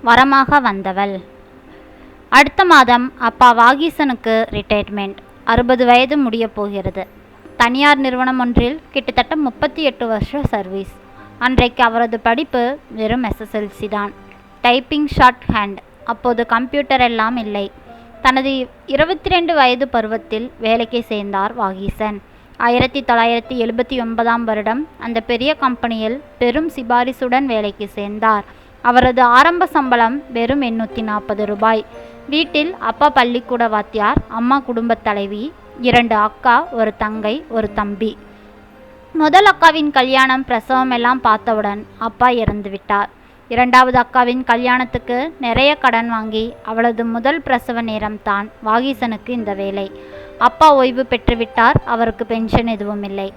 வரமாக வந்தவள். அடுத்த மாதம் அப்பா வாகீசனுக்கு ரிட்டையர்மெண்ட். 60 வயது முடிய போகிறது. தனியார் நிறுவனம் ஒன்றில் கிட்டத்தட்ட 38 வருஷ சர்வீஸ். அன்றைக்கு அவரது படிப்பு வெறும் SSLC தான். Typing short hand. அப்போது கம்ப்யூட்டர் எல்லாம் இல்லை. தனது 22 வயது பருவத்தில் வேலைக்கு சேர்ந்தார் வாகீசன். 1979ஆம் வருடம் அந்த பெரிய கம்பெனியில் பெரும் சிபாரிசுடன் வேலைக்கு சேர்ந்தார். அவரது ஆரம்ப சம்பளம் வெறும் 840 ரூபாய். வீட்டில் அப்பா பள்ளிக்கூட வாத்தியார், அம்மா குடும்பத் தலைவி, 2 அக்கா, ஒரு தங்கை, ஒரு தம்பி. முதல் அக்காவின் கல்யாணம் பிரசவம் எல்லாம் பார்த்தவுடன் அப்பா இறந்து விட்டார். 2வது அக்காவின் கல்யாணத்துக்கு நிறைய கடன் வாங்கி அவளது முதல் பிரசவ நேரம்தான் வாகீசனுக்கு இந்த வேலை. அப்பா ஓய்வு பெற்றுவிட்டார். அவருக்கு பென்ஷன் எதுவும் இல்லை.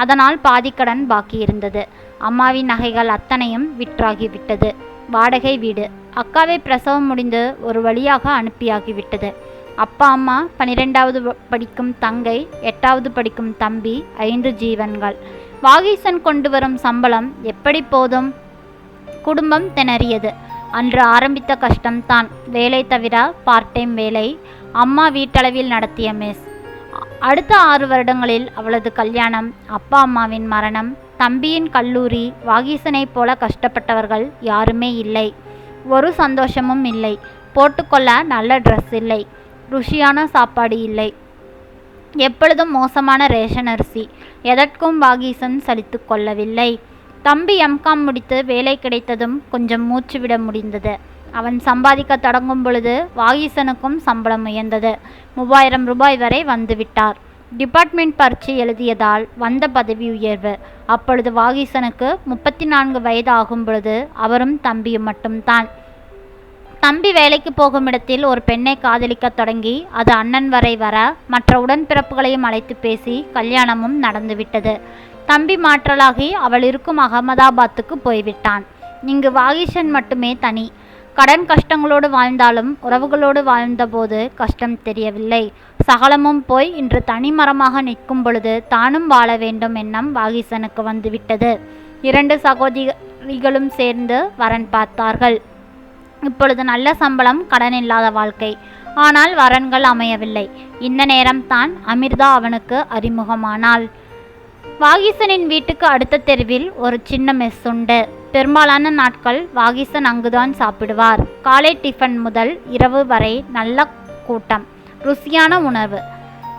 அதனால் பாதி கடன் பாக்கி இருந்தது. அம்மாவின் நகைகள் அத்தனையும் விற்றாகிவிட்டது. வாடகை வீடு. அக்காவை பிரசவம் முடிந்து ஒரு வழியாக அனுப்பியாகிவிட்டது. அப்பா அம்மா, 12வது படிக்கும் தங்கை, 8வது படிக்கும் தம்பி, 5 ஜீவன்கள். வாகீசன் கொண்டு வரும் சம்பளம் எப்படி போதும்? குடும்பம் திணறியது. அன்று ஆரம்பித்த கஷ்டம்தான். வேலை தவிர பார்ட் டைம் வேலை. அம்மா வீட்டளவில் நடத்திய மெஸ். அடுத்த 6 வருடங்களில் அவளது கல்யாணம், அப்பா அம்மாவின் மரணம், தம்பியின் கல்லூரி. வாகீசனைப் போல கஷ்டப்பட்டவர்கள் யாருமே இல்லை. ஒரு சந்தோஷமும் இல்லை. போட்டுக்கொள்ள நல்ல ட்ரெஸ் இல்லை. ருசியான சாப்பாடு இல்லை. எப்பொழுதும் மோசமான ரேஷன் அரிசி. எதற்கும் வாகீசன் சலித்து கொள்ளவில்லை. தம்பி MCom முடித்து வேலை கிடைத்ததும் கொஞ்சம் மூச்சு விட முடிந்தது. அவன் சம்பாதிக்க தொடங்கும் பொழுது வாகீசனுக்கும் சம்பளம் உயர்ந்தது. 3000 ரூபாய் வரை வந்துவிட்டார். டிபார்ட்மெண்ட் பரீட்சை எழுதியதால் வந்த பதவி உயர்வு. அப்பொழுது வாகீசனுக்கு 34 வயது ஆகும் பொழுது அவரும் தம்பியும் மட்டும்தான். தம்பி வேலைக்கு போகும் இடத்தில் ஒரு பெண்ணை காதலிக்க தொடங்கி அது அண்ணன் வரை வர மற்ற உடன்பிறப்புகளையும் அழைத்து பேசி கல்யாணமும் நடந்துவிட்டது. தம்பி மாற்றலாகி அவள் இருக்கும் அகமதாபாத்துக்கு போய்விட்டான். இங்கு வாகீசன் மட்டுமே தனி. கடன் கஷ்டங்களோடு வாழ்ந்தாலும் உறவுகளோடு வாழ்ந்தபோது கஷ்டம் தெரியவில்லை. சகலமும் போய் இன்று தனிமரமாக நிற்கும் பொழுது தானும் வாழ வேண்டும் எண்ணம் வாகீசனுக்கு வந்துவிட்டது. 2 சகோதரிகளும் சேர்ந்து வரன் பார்த்தார்கள். இப்பொழுது நல்ல சம்பளம், கடன் இல்லாத வாழ்க்கை. ஆனால் வரன்கள் அமையவில்லை. இந்த நேரம்தான் அமிர்தா அவனுக்கு அறிமுகமானாள். வாகீசனின் வீட்டுக்கு அடுத்த தெருவில் ஒரு சின்ன மெஸ் உண்டு. பெரும்பாலான நாட்கள் வாகீசன் அங்குதான் சாப்பிடுவார். காலை டிஃபன் முதல் இரவு வரை நல்ல கூட்டம், ருசியான உணவு,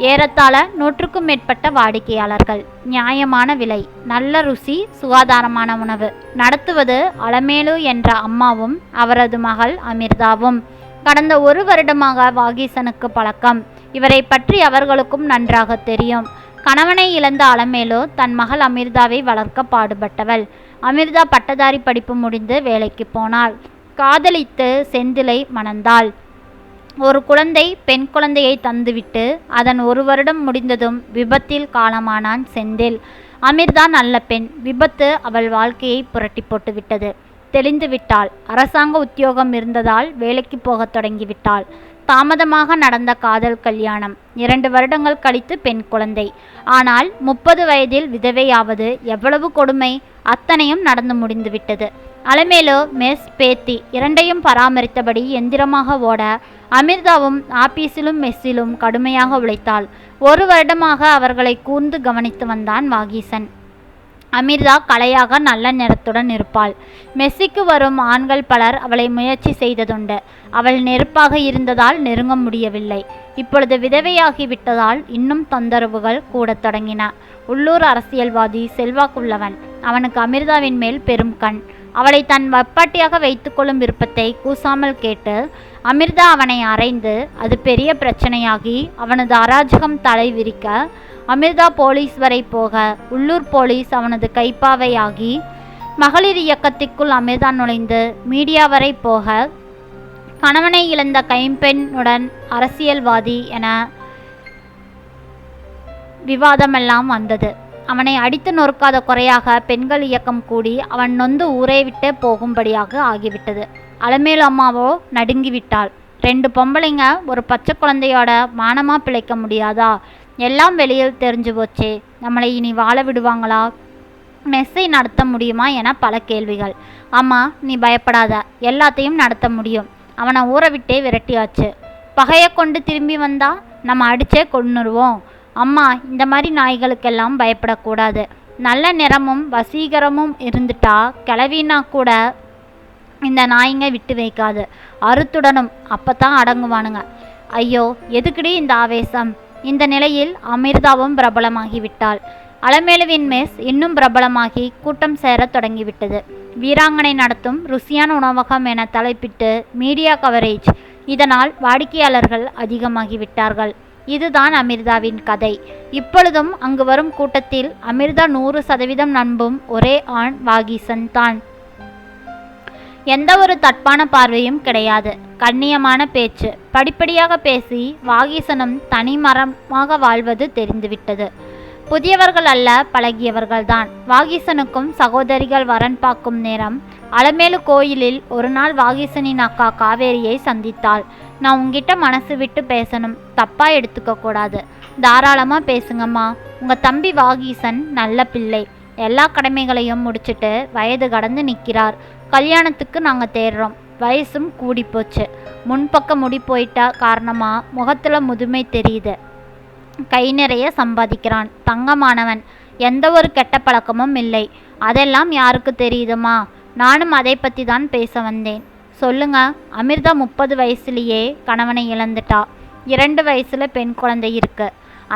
ஏறத்தாழ 100க்கும் மேற்பட்ட வாடிக்கையாளர்கள், நியாயமான விலை, நல்ல ருசி, சுகாதாரமான உணவு. நடத்துவது அலமேலு என்ற அம்மாவும் அவரது மகள் அமிர்தாவும். கடந்த 1 வருடமாக வாகீசனுக்கு பழக்கம். இவரை பற்றி அவர்களுக்கும் நன்றாக தெரியும். கணவனை இழந்த அலமேலு தன் மகள் அமிர்தாவை வளர்க்க பாடுபட்டவள். அமிர்தா பட்டதாரி படிப்பு முடிந்து வேலைக்கு போனாள். காதலித்து செந்திலை மணந்தாள். ஒரு குழந்தை, பெண் குழந்தையை தந்துவிட்டு அதன் 1 வருடம் முடிந்ததும் விபத்தில் காலமானான் செந்தில். அமிர்தா நல்ல பெண். விபத்து அவள் வாழ்க்கையை புரட்டி போட்டுவிட்டது. தெளிந்து விட்டாள். அரசாங்க உத்தியோகம் இருந்ததால் வேலைக்கு போகத் தொடங்கிவிட்டாள். தாமதமாக நடந்த காதல் கல்யாணம். 2 வருடங்கள் கழித்து பெண் குழந்தை. ஆனால் 30 வயதில் விதவையாவது எவ்வளவு கொடுமை! அத்தனையும் நடந்து முடிந்துவிட்டது. அலமேலு மெஸ், பேத்தி இரண்டையும் பராமரித்தபடி எந்திரமாக ஓட அமிர்தாவும் ஆபீஸிலும் மெஸ்ஸிலும் கடுமையாக உழைத்தாள். 1 வருடமாக அவர்களை கூர்ந்து கவனித்து வந்தான் வாகீசன். அமிர்தா கலையாக நல்ல நிறத்துடன் இருப்பாள். மெஸ்ஸிக்கு வரும் ஆண்கள் பலர் அவளை முயற்சி செய்ததுண்டு. அவள் நெருப்பாக இருந்ததால் நெருங்க முடியவில்லை. இப்பொழுது விதவையாகிவிட்டதால் இன்னும் தொந்தரவுகள் கூடத் தொடங்கின. உள்ளூர் அரசியல்வாதி, செல்வாக்குள்ளவன். அவனுக்கு அமிர்தாவின் மேல் பெரும் கண். அவளை தன் வப்பாட்டியாக வைத்துக்கொள்ளும் விருப்பத்தை கூசாமல் கேட்டு அமிர்தா அவனை அறைந்து அது பெரிய பிரச்சனையாகி அவனது அராஜகம் தலை விரிக்க அமிர்தா போலீஸ் வரை போக உள்ளூர் போலீஸ் அவனது கைப்பாவையாகி மகளிர் இயக்கத்திற்குள் அமிர்தா நுழைந்து மீடியா வரை போக கணவனை இழந்த கைம்பெண்ணுடன் அரசியல்வாதி என விவாதமெல்லாம் வந்தது. அவனை அடித்து நொறுக்காத குறையாக பெண்கள் இயக்கம் கூடி அவன் நொந்து ஊரை விட்டே போகும்படியாக ஆகிவிட்டது. அலமேலு அம்மாவோ நடுங்கிவிட்டாள். 2 பொம்பளைங்க ஒரு பச்சை குழந்தையோட மானமா பிழைக்க முடியாதா? எல்லாம் வெளியில் தெரிஞ்சு போச்சே, நம்மளை இனி வாழ விடுவாங்களா? மெஸ்ஸை நடத்த முடியுமா என பல கேள்விகள். அம்மா, நீ பயப்படாத, எல்லாத்தையும் நடத்த முடியும். அவனை ஊற விட்டே விரட்டியாச்சு. பகையை கொண்டு திரும்பி வந்தா நம்ம அடிச்சே கொன்னுருவோம். அம்மா, இந்த மாதிரி நாய்களுக்கெல்லாம் பயப்படக்கூடாது. நல்ல நிறமும் வசீகரமும் இருந்துட்டா கிளவினா கூட இந்த நாய்ங்க விட்டு வைக்காது, அறுத்துடனும், அப்பத்தான் அடங்குவானுங்க. ஐயோ, எதுக்குடி இந்த ஆவேசம்? இந்த நிலையில் அமிர்தாவும் பிரபலமாகிவிட்டாள். அலமேலுவின் மெஸ் இன்னும் பிரபலமாகி கூட்டம் சேரத் தொடங்கிவிட்டது. வீராங்கனை நடத்தும் ருசியான உணவகம் என தலைப்பிட்டு மீடியா கவரேஜ். இதனால் வாடிக்கையாளர்கள் அதிகமாகிவிட்டார்கள். இதுதான் அமிர்தாவின் கதை. இப்பொழுதும் அங்கு வரும் கூட்டத்தில் அமிர்தா 100% நம்பும் ஒரே ஆண் வாகீசன் தான். எந்த ஒரு தட்பான பார்வையும் கிடையாது. கண்ணியமான பேச்சு. படிப்படியாக பேசி வாகீசனும் தனிமரமாக வாழ்வது தெரிந்துவிட்டது. புதியவர்கள் அல்ல, பழகியவர்கள்தான். வாகீசனுக்கும் சகோதரிகள் வரன் பார்க்கும் நேரம் அலமேலு கோயிலில் ஒரு நாள் வாகீசனின் அக்கா காவேரியை சந்தித்தாள். நான் உங்ககிட்ட மனசு விட்டு பேசணும், தப்பா எடுத்துக்க கூடாது. தாராளமாக பேசுங்கம்மா. உங்கள் தம்பி வாகீசன் நல்ல பிள்ளை, எல்லா கடமைகளையும் முடிச்சுட்டு வயது கடந்து நிற்கிறார். கல்யாணத்துக்கு நாங்கள் தேடுறோம். வயசும் கூடி போச்சு. முன்பக்க முடி போயிட்டா காரணமாக முகத்தில் முதுமை தெரியுது. கை நிறைய சம்பாதிக்கிறான். தங்கமானவன். எந்த ஒரு கெட்ட பழக்கமும் இல்லை. அதெல்லாம் யாருக்கு தெரியுதுமா? நானும் அதை பற்றி தான் பேச வந்தேன். சொல்லுங்க. அமிர்தா 30 வயசுலேயே கணவனை இழந்துட்டா. 2 வயசில் பெண் குழந்தை இருக்கு.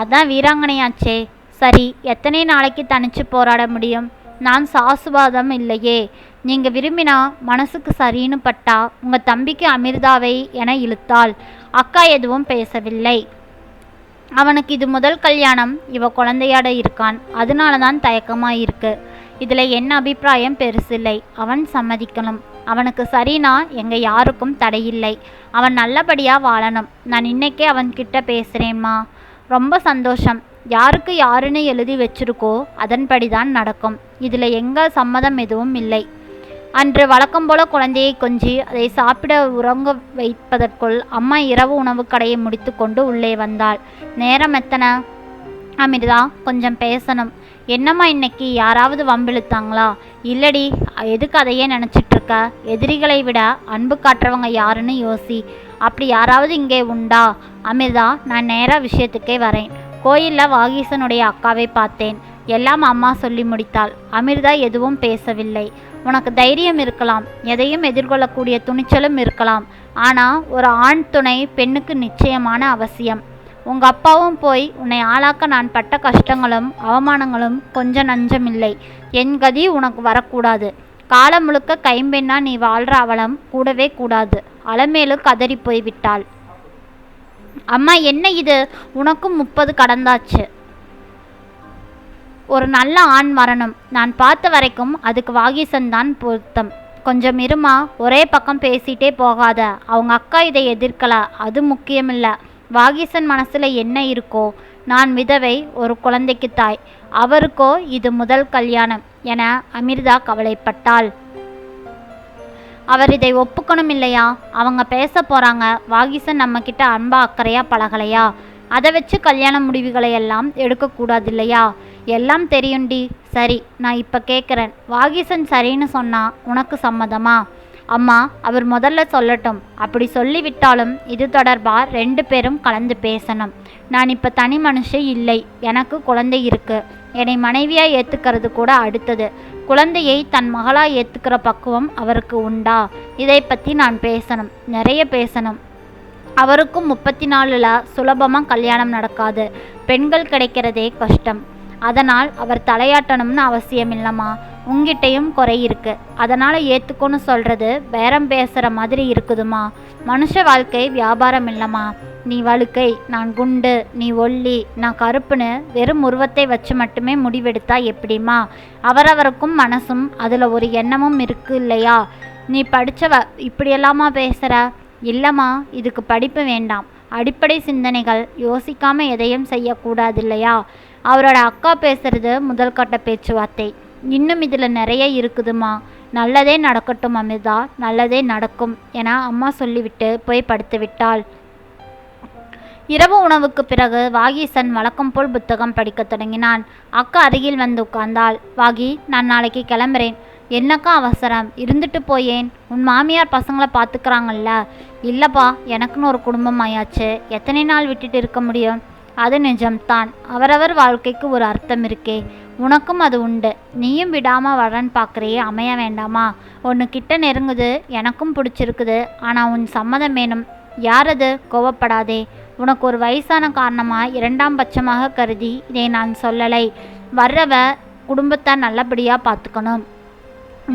அதான் வீராங்கனையாச்சே. சரி, எத்தனை நாளைக்கு தனிச்சு போராட முடியும்? நான் சாசுவாதம் இல்லையே. நீங்கள் விரும்பினா மனசுக்கு சரின்னு பட்டா உங்கள் தம்பிக்கு அமிர்தாவை என இழுத்தாள். அக்கா எதுவும் பேசவில்லை. அவனுக்கு இது முதல் கல்யாணம். இவ குழந்தையாட இருக்கான். அதனால தான் தயக்கமாக இருக்கு. இதில் என் அபிப்பிராயம் பெருசில்லை. அவன் சம்மதிக்கணும். அவனுக்கு சரினா எங்கள் யாருக்கும் தடையில்லை. அவன் நல்லபடியாக வாழணும். நான் இன்னைக்கே அவன்கிட்ட பேசுகிறேம்மா. ரொம்ப சந்தோஷம். யாருக்கு யாருன்னு எழுதி வச்சிருக்கோ அதன்படி தான் நடக்கும். இதில் எங்கள் சம்மதம் எதுவும் இல்லை. அன்று வழக்கம் போல குழந்தையை கொஞ்சி அதை சாப்பிட உறங்க வைப்பதற்குள் அம்மா இரவு உணவு கடையை முடித்து கொண்டு உள்ளே வந்தாள். நேரம் எத்தனை? அமிர்தா, கொஞ்சம் பேசணும். என்னம்மா, இன்னைக்கு யாராவது வம்பிழுத்தாங்களா? இல்லடி. எதுக்கு அதையே நினச்சிட்ருக்க? எதிரிகளை விட அன்பு காட்டுறவங்க யாருன்னு யோசி. அப்படி யாராவது இங்கே உண்டா? அமிர்தா, நான் நேராக விஷயத்துக்கே வரேன். கோயிலில் வாகீசனுடைய அக்காவை பார்த்தேன். எல்லாம் அம்மா சொல்லி முடித்தாள். அமிர்தா எதுவும் பேசவில்லை. உனக்கு தைரியம் இருக்கலாம், எதையும் எதிர்கொள்ளக்கூடிய துணிச்சலும் இருக்கலாம். ஆனால் ஒரு ஆண் துணை பெண்ணுக்கு நிச்சயமான அவசியம். உங்கள் அப்பாவும் போய் உன்னை ஆளாக்க நான் பட்ட கஷ்டங்களும் அவமானங்களும் கொஞ்சம் நஞ்சமில்லை. என் கதி உனக்கு வரக்கூடாது. காலம் முழுக்க கைம்பெண்ணா நீ வாழ்கிற அவலம் கூடவே கூடாது. அலமேலு கதறி போய்விட்டாள். அம்மா, என்ன இது? உனக்கும் 30 கடந்தாச்சு. ஒரு நல்ல ஆண் வரணும். நான் பார்த்த வரைக்கும் அதுக்கு வாகீசன் தான் பொருத்தம். கொஞ்சம் இருமா. ஒரே பக்கம் பேசிகிட்டே போகாத. அவங்க அக்கா இதை எதிர்க்கல, அது முக்கியமில்லை. வாகீசன் மனசில் என்ன இருக்கோ? நான் விதவை, ஒரு குழந்தைக்கு தாய். அவருக்கோ இது முதல் கல்யாணம் என அமிர்தா கவலைப்பட்டாள். அவர் இதை ஒப்புக்கணும் இல்லையா? அவங்க பேச போகிறாங்க. வாகீசன் நம்மக்கிட்ட அன்பா அக்கறையாக பழகலையா? அதை வச்சு கல்யாண முடிவுகளை எல்லாம் எடுக்கக்கூடாது இல்லையா? எல்லாம் தெரியும்டி. சரி, நான் இப்போ கேட்குறேன். வாகீசன் சரின்னு சொன்னால் உனக்கு சம்மதமா? அம்மா, அவர் முதல்ல சொல்லட்டும். அப்படி சொல்லிவிட்டாலும் இது தொடர்பாக 2 பேரும் கலந்து பேசணும். நான் இப்போ தனி மனுஷன் இல்லை. எனக்கு குழந்தை இருக்கு. என்னை மனைவியாக ஏற்றுக்கிறது கூட அடுத்தது. குழந்தையை தன் மகளாக ஏற்றுக்கிற பக்குவம் அவருக்கு உண்டா? இதை பற்றி நான் பேசணும், நிறைய பேசணும். அவருக்கும் 34ல் சுலபமாக கல்யாணம் நடக்காது. பெண்கள் கிடைக்கிறதே கஷ்டம். அதனால் அவர் தலையாட்டணும்னு அவசியம் இல்லைம்மா. உங்கிட்டையும் குறை இருக்கு. அதனால் ஏற்றுக்கொன்னு சொல்கிறது பேரம் பேசுகிற மாதிரி இருக்குதுமா. மனுஷ வாழ்க்கை வியாபாரம் இல்லைம்மா. நீ வழுக்கை, நான் குண்டு, நீ ஒல்லி, நான் கருப்புன்னு வெறும் உருவத்தை வச்சு மட்டுமே முடிவெடுத்தா எப்படிம்மா? அவரவருக்கும் மனசும் அதில் ஒரு எண்ணமும் இருக்கு இல்லையா? நீ படித்தவ, இப்படியெல்லாமா பேசுகிற? இல்லைம்மா, இதுக்கு படிப்பு வேண்டாம். அடிப்படை சிந்தனைகள். யோசிக்காமல் எதையும் செய்யக்கூடாது இல்லையா? அவரோட அக்கா பேசுகிறது முதல் கட்ட பேச்சுவார்த்தை. இன்னும் இதில் நிறைய இருக்குதுமா. நல்லதே நடக்கட்டும் அமிர்தா, நல்லதே நடக்கும் என அம்மா சொல்லிவிட்டு போய் படுத்து விட்டாள். இரவு உணவுக்கு பிறகு வாகீசன் வழக்கம் போல் புத்தகம் படிக்கத் தொடங்கினான். அக்கா அருகில் வந்து உட்கார்ந்தாள். வாகி, நான் நாளைக்கு கிளம்புறேன். என்னக்கா அவசரம்? இருந்துட்டு போயேன். உன் மாமியார் பசங்களை பார்த்துக்கிறாங்கல்ல? இல்லைப்பா, எனக்குன்னு ஒரு குடும்பம் ஆயாச்சு. எத்தனை நாள் விட்டுட்டு இருக்க முடியும்? அது நிஜம்தான். அவரவர் வாழ்க்கைக்கு ஒரு அர்த்தம் இருக்கே. உனக்கும் அது உண்டு. நீயும் விடாமல் வரன்னு பார்க்குறியே, அமைய வேண்டாமா? ஒன்று கிட்ட நெருங்குது, எனக்கும் பிடிச்சிருக்குது. ஆனால் உன் சம்மதம் வேணும். யாரது? கோவப்படாதே. உனக்கு ஒரு வயசான காரணமாக இரண்டாம் பட்சமாக கருதி இதை நான் சொல்லலை. வர்றவ குடும்பத்தை நல்லபடியாக பார்த்துக்கணும்.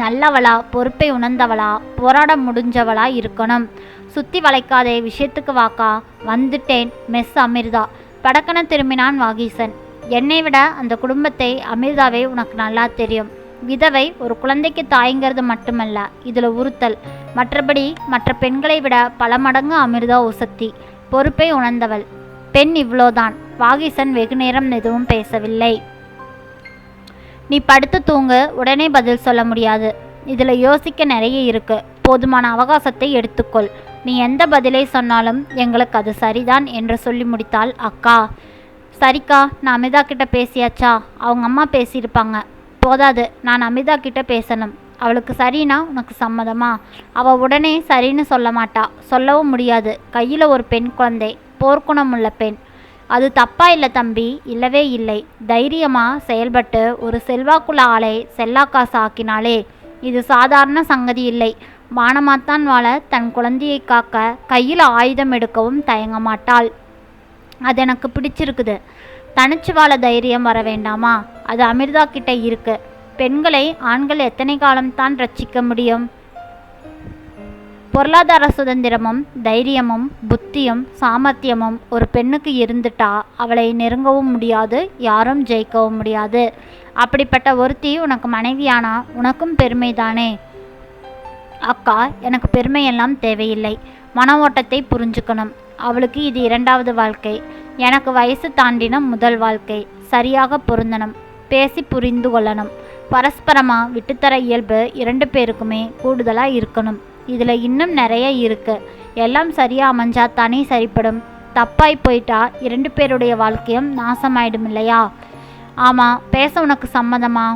நல்லவளா, பொறுப்பை உணர்ந்தவளா, போராட முடிஞ்சவளா இருக்கணும். சுற்றி வளைக்காதே, விஷயத்துக்கு வாக்கா. வந்துட்டேன். மெஸ் அமிர்தா. படக்கன திரும்பினான் வாகீசன். என்னை விட அந்த குடும்பத்தை, அமிர்தாவை உனக்கு நல்லா தெரியும். விதவை, ஒரு குழந்தைக்கு தாய்ங்கிறது மட்டுமல்ல இதில் உறுத்தல். மற்றபடி மற்ற பெண்களை விட பல மடங்கு அமிர்தா உசத்தி. பொறுப்பை உணர்ந்தவள் பெண், இவ்வளோதான். வாகீசன் வெகுநேரம் எதுவும் பேசவில்லை. நீ படுத்து தூங்கு. உடனே பதில் சொல்ல முடியாது. இதில் யோசிக்க நிறைய இருக்கு. போதுமான அவகாசத்தை எடுத்துக்கொள். நீ எந்த பதிலை சொன்னாலும் எங்களுக்கு அது சரிதான் என்று சொல்லி முடித்தாள் அக்கா. சரிக்கா, நான் அமிர்தா கிட்ட பேசியாச்சா? அவங்க அம்மா பேசியிருப்பாங்க. போதாது, நான் அமிர்தா கிட்ட பேசணும். அவளுக்கு சரினா உனக்கு சம்மதமா? அவள் உடனே சரின்னு சொல்ல மாட்டா. சொல்லவும் முடியாது. கையில் ஒரு பெண் குழந்தை, போர்க்குணம் உள்ள பெண். அது தப்பா இல்லை தம்பி, இல்லவே இல்லை. தைரியமாக செயல்பட்டு ஒரு செல்வாக்குள்ள ஆளை செல்லாக்காசு ஆக்கினாலே இது சாதாரண சங்கதி இல்லை. மானமாத்தான் வாழ தன் குழந்தையை காக்க கையில் ஆயுதம் எடுக்கவும் தயங்க மாட்டாள். அது எனக்கு பிடிச்சிருக்குது. தனிச்சு வாழ தைரியம் வர வேண்டாமா? அது அமிர்தா கிட்ட இருக்கு. பெண்களை ஆண்கள் எத்தனை காலம்தான் ரட்சிக்க முடியும்? பொருளாதார சுதந்திரமும் தைரியமும் புத்தியும் சாமர்த்தியமும் ஒரு பெண்ணுக்கு இருந்துட்டா அவளை நெருங்கவும் முடியாது, யாரும் ஜெயிக்கவும் முடியாது. அப்படிப்பட்ட ஒருத்தி உனக்கு மனைவியானா உனக்கும் பெருமைதானே? அக்கா, எனக்கு பெருமையெல்லாம் தேவையில்லை. மன ஓட்டத்தை புரிஞ்சுக்கணும். அவளுக்கு இது இரண்டாவது வாழ்க்கை. எனக்கு வயசு தாண்டின முதல் வாழ்க்கை. சரியாக பொருந்தணும். பேசி புரிந்து கொள்ளணும். பரஸ்பரமாக விட்டுத்தர இயல்பு இரண்டு பேருக்குமே கூடுதலாக இருக்கணும். இதில் இன்னும் நிறைய இருக்கு. எல்லாம் சரியாக அமைஞ்சா தானே சரிப்படும். தப்பாய் போயிட்டா இரண்டு பேருடைய வாழ்க்கையும் நாசமாயிடும் இல்லையா? ஆமாம், பேச உனக்கு சம்மதமா?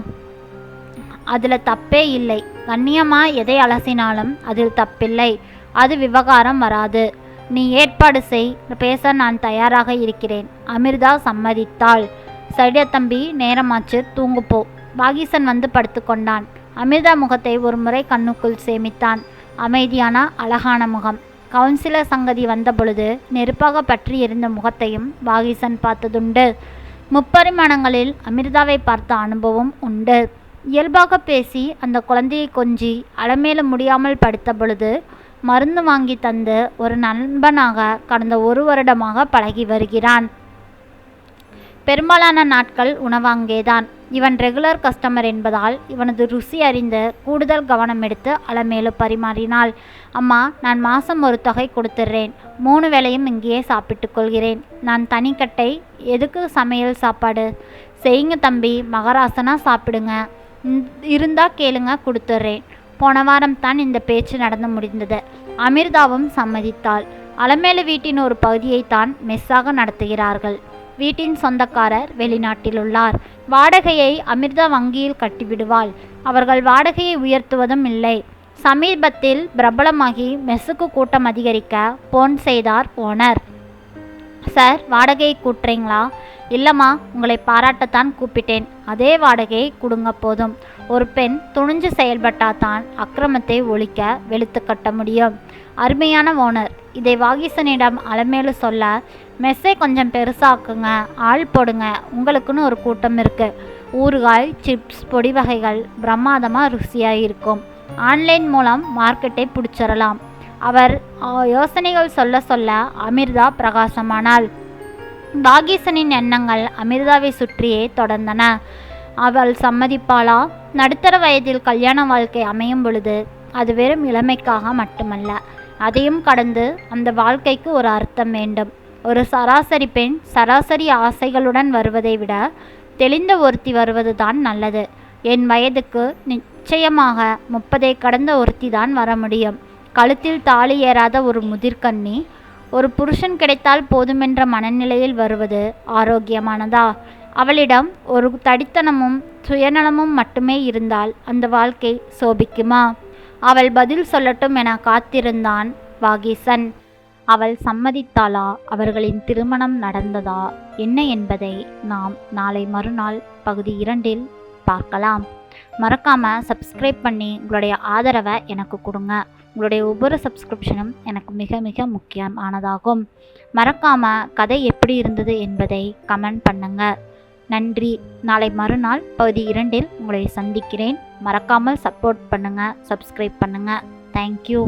அதில் தப்பே இல்லை. கண்ணியமாக எதை அலசினாலும் அதில் தப்பில்லை. அது விவகாரம் வராது. நீ ஏற்பாடு செய். பேச நான் தயாராக இருக்கிறேன். அமிர்தா சம்மதித்தாள். சரியா தம்பி, நேரமாச்சு, தூங்குப்போ. வாகீசன் வந்து படுத்து கொண்டான். அமிர்தா முகத்தை ஒரு முறை கண்ணுக்குள் சேமித்தான். அமைதியான அழகான முகம். கவுன்சிலர் சங்கதி வந்த பொழுது நெருப்பாக பற்றி எரிந்த முகத்தையும் வாகீசன் பார்த்ததுண்டு. முப்பரிமாணங்களில் அமிர்தாவை பார்த்த அனுபவம் உண்டு. இயல்பாக பேசி அந்த குழந்தையை கொஞ்சி அலமேல முடியாமல் படுத்த பொழுது மருந்து வாங்கி தந்து ஒரு நண்பனாக கடந்த 1 வருடமாக பழகி வருகிறான். பெரும்பாலான நாட்கள் உணவு அங்கேதான். இவன் ரெகுலர் கஸ்டமர் என்பதால் இவனது ருசி அறிந்து கூடுதல் கவனம் எடுத்து அலமேலு பரிமாறினாள். அம்மா, நான் மாதம் ஒரு தொகை கொடுத்துட்றேன். 3 வேளையும் இங்கேயே சாப்பிட்டு கொள்கிறேன். நான் தனிக்கட்டை. எதுக்கு சமையல் சாப்பாடு? செய்யுங்க தம்பி, மகராசனா சாப்பிடுங்க. இருந்தா கேளுங்க, கொடுத்துட்றேன். போன வாரம் தான் இந்த பேச்சு நடந்து முடிந்தது. அமிர்தாவும் சம்மதித்தாள். அலமேலு வீட்டின் ஒரு பகுதியைத்தான் மெஸ்ஸாக நடத்துகிறார்கள். வீட்டின் சொந்தக்காரர் வெளிநாட்டில் உள்ளார். வாடகையை அமிர்தா வங்கியில் கட்டிவிடுவாள். அவர்கள் வாடகையை உயர்த்துவதும் இல்லை. சமீபத்தில் பிரபலமாகி மெஸ்ஸுக்கு கூட்டம் அதிகரிக்க போன் செய்தார் ஓனர். சார், வாடகையை கூட்டுறீங்களா? இல்லைம்மா, உங்களை பாராட்டத்தான் கூப்பிட்டேன். அதே வாடகையை கொடுங்க போதும். ஒரு பெண் துணிஞ்சு செயல்பட்டாதான் அக்கிரமத்தை ஒழிக்க வெளுத்து கட்ட முடியும். அருமையான ஓனர். இதை வாகீசனிடம் அலமேலு சொல்ல, மெஸ்ஸை கொஞ்சம் பெருசாக்குங்க, ஆள் போடுங்க, உங்களுக்குன்னு ஒரு கூட்டம் இருக்கு. ஊறுகாய், சிப்ஸ், பொடி வகைகள் பிரமாதமாக ருசியாக இருக்கும். ஆன்லைன் மூலம் மார்க்கெட்டை பிடிச்சிடலாம். அவர் யோசனைகள் சொல்ல சொல்ல அமிர்தா பிரகாசமானாள். வாகீசனின் எண்ணங்கள் அமிர்தாவை சுற்றியே தொடர்ந்தன. அவள் சம்மதிப்பாளா? நடுத்தர வயதில் கல்யாண வாழ்க்கை அமையும் பொழுது அது வெறும் இளமைக்காக மட்டுமல்ல, அதையும் கடந்து அந்த வாழ்க்கைக்கு ஒரு அர்த்தம் வேண்டும். ஒரு சராசரி பெண் சராசரி ஆசைகளுடன் வருவதை விட தெளிந்த ஒருத்தி வருவது தான் நல்லது. என் வயதுக்கு நிச்சயமாக 30 கடந்த ஒருத்தி தான் வர முடியும். கழுத்தில் தாலி ஏறாத ஒரு முதிர்கண்ணி, ஒரு புருஷன் கிடைத்தால் போதுமென்ற மனநிலையில் வருவது ஆரோக்கியமானதா? அவளிடம் ஒரு தடித்தனமும் சுயநலமும் மட்டுமே இருந்தால் அந்த வாழ்க்கை சோபிக்குமா? அவள் பதில் சொல்லட்டும் என காத்திருந்தான் வாகீசன். அவள் சம்மதித்தாளா? அவர்களின் திருமணம் நடந்ததா? என்ன என்பதை நாம் நாளை மறுநாள் பகுதி 2இல் பார்க்கலாம். மறக்காமல் சப்ஸ்கிரைப் பண்ணி உங்களுடைய ஆதரவை எனக்கு கொடுங்க. உங்களுடைய ஒவ்வொரு சப்ஸ்கிரிப்ஷனும் எனக்கு மிக மிக முக்கியமானதாகும். மறக்காமல் கதை எப்படி இருந்தது என்பதை கமெண்ட் பண்ணுங்க. நன்றி. நாளை மறுநாள் பகுதி 2இல் உங்களை சந்திக்கிறேன். மறக்காமல் சப்போர்ட் பண்ணுங்கள், சப்ஸ்கிரைப் பண்ணுங்கள். தேங்க்யூ.